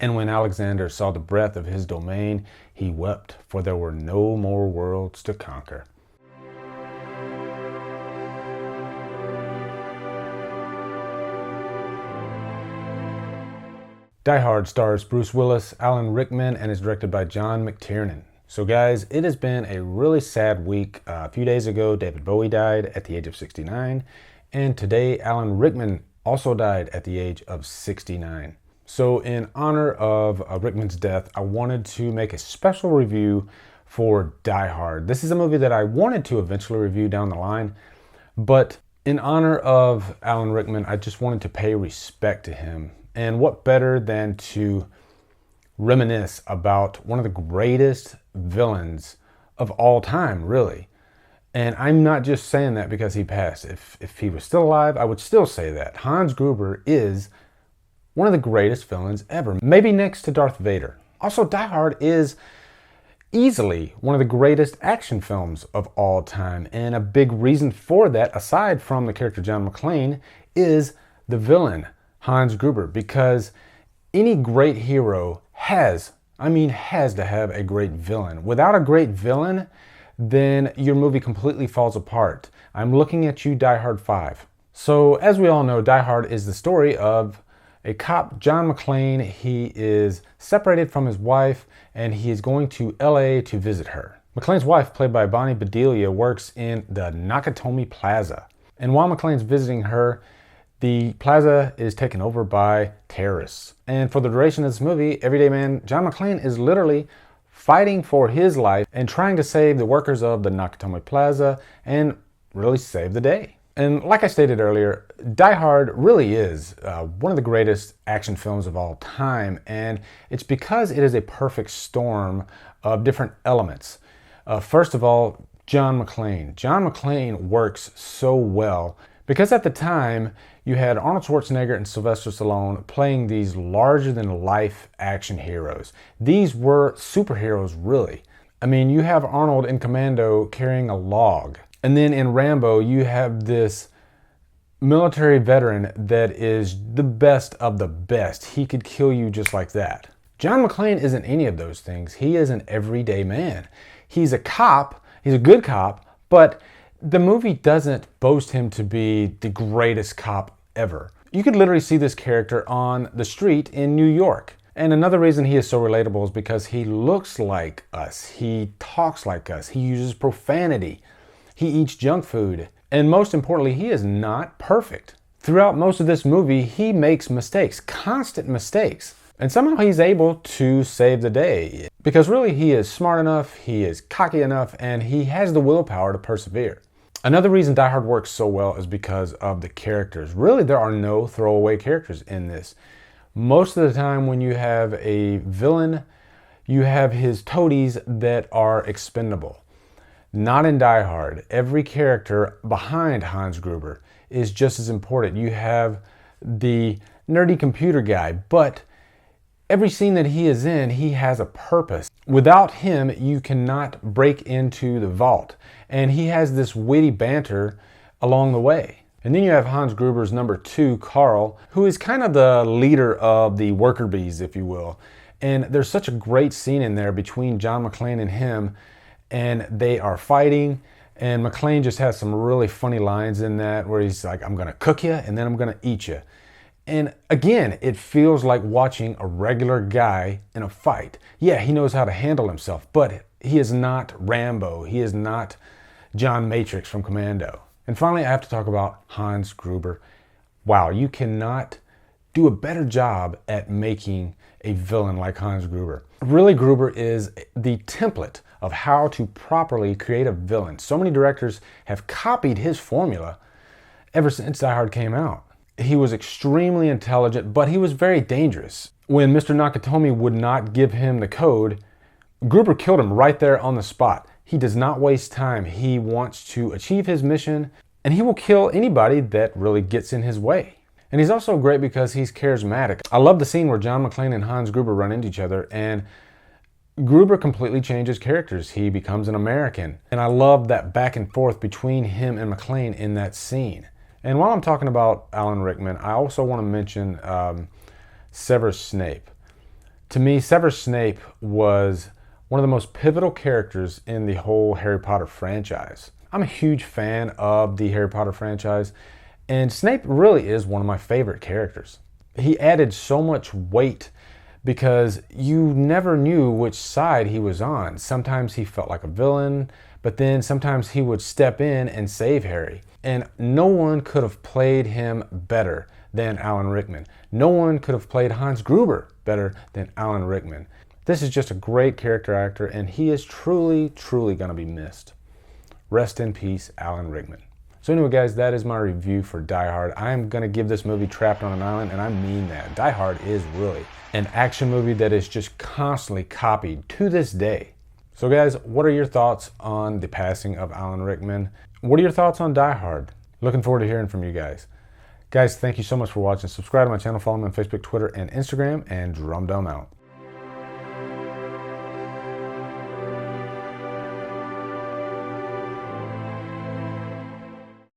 And when Alexander saw the breadth of his domain, he wept, for there were no more worlds to conquer. Die Hard stars Bruce Willis, Alan Rickman, and is directed by John McTiernan. So guys, it has been a really sad week. A few days ago, David Bowie died at the age of 69, and today Alan Rickman also died at the age of 69. So in honor of Rickman's death, I wanted to make a special review for Die Hard. This is a movie that I wanted to eventually review down the line, but in honor of Alan Rickman, I just wanted to pay respect to him. And what better than to reminisce about one of the greatest villains of all time, really. And I'm not just saying that because he passed. If he was still alive, I would still say that. Hans Gruber is one of the greatest villains ever, maybe next to Darth Vader. Also, Die Hard is easily one of the greatest action films of all time. And a big reason for that, aside from the character John McClane, is the villain, Hans Gruber, because any great hero has to have a great villain. Without a great villain, then your movie completely falls apart. I'm looking at you, Die Hard 5. So as we all know, Die Hard is the story of a cop, John McClane. He is separated from his wife and he is going to LA to visit her. McClane's wife, played by Bonnie Bedelia, works in the Nakatomi Plaza. And while McClane's visiting her, the plaza is taken over by terrorists. And for the duration of this movie, everyday man John McClane is literally fighting for his life and trying to save the workers of the Nakatomi Plaza and really save the day. And like I stated earlier, Die Hard really is one of the greatest action films of all time. And it's because it is a perfect storm of different elements. First of all, John McClane. John McClane works so well because at the time, you had Arnold Schwarzenegger and Sylvester Stallone playing these larger-than-life action heroes. These were superheroes, really. I mean, you have Arnold in Commando carrying a log. And then in Rambo, you have this military veteran that is the best of the best. He could kill you just like that. John McClane isn't any of those things. He is an everyday man. He's a cop. He's a good cop, but the movie doesn't boast him to be the greatest cop ever. You could literally see this character on the street in New York. And another reason he is so relatable is because he looks like us. He talks like us. He uses profanity. He eats junk food. And most importantly, he is not perfect. Throughout most of this movie, he makes mistakes, constant mistakes. And somehow he's able to save the day. Because really, he is smart enough, he is cocky enough, and he has the willpower to persevere. Another reason Die Hard works so well is because of the characters. Really, there are no throwaway characters in this. Most of the time when you have a villain, you have his toadies that are expendable. Not in Die Hard. Every character behind Hans Gruber is just as important. You have the nerdy computer guy, but every scene that he is in, he has a purpose. Without him, you cannot break into the vault. And he has this witty banter along the way. And then you have Hans Gruber's number 2, Carl, who is kind of the leader of the worker bees, if you will. And there's such a great scene in there between John McClane and him, and they are fighting. And McClane just has some really funny lines in that where he's like, I'm gonna cook you and then I'm gonna eat you. And again, it feels like watching a regular guy in a fight. Yeah, he knows how to handle himself, but he is not Rambo. He is not John Matrix from Commando. And finally, I have to talk about Hans Gruber. Wow, you cannot do a better job at making a villain like Hans Gruber. Really, Gruber is the template of how to properly create a villain. So many directors have copied his formula ever since Die Hard came out. He was extremely intelligent, but he was very dangerous. When Mr. Nakatomi would not give him the code, Gruber killed him right there on the spot. He does not waste time. He wants to achieve his mission, and he will kill anybody that really gets in his way. And he's also great because he's charismatic. I love the scene where John McClane and Hans Gruber run into each other, and Gruber completely changes characters. He becomes an American. And I love that back and forth between him and McClane in that scene. And while I'm talking about Alan Rickman, I also want to mention Severus Snape. To me, Severus Snape was one of the most pivotal characters in the whole Harry Potter franchise. I'm a huge fan of the Harry Potter franchise, and Snape really is one of my favorite characters. He added so much weight because you never knew which side he was on. Sometimes he felt like a villain, but then sometimes he would step in and save Harry. And no one could have played him better than Alan Rickman. No one could have played Hans Gruber better than Alan Rickman. This is just a great character actor, and he is truly, truly going to be missed. Rest in peace, Alan Rickman. So anyway, guys, that is my review for Die Hard. I am going to give this movie Trapped on an Island, and I mean that. Die Hard is really an action movie that is just constantly copied to this day. So guys, what are your thoughts on the passing of Alan Rickman? What are your thoughts on Die Hard? Looking forward to hearing from you guys. Guys, thank you so much for watching. Subscribe to my channel, follow me on Facebook, Twitter, and Instagram, and Drum Dumb out.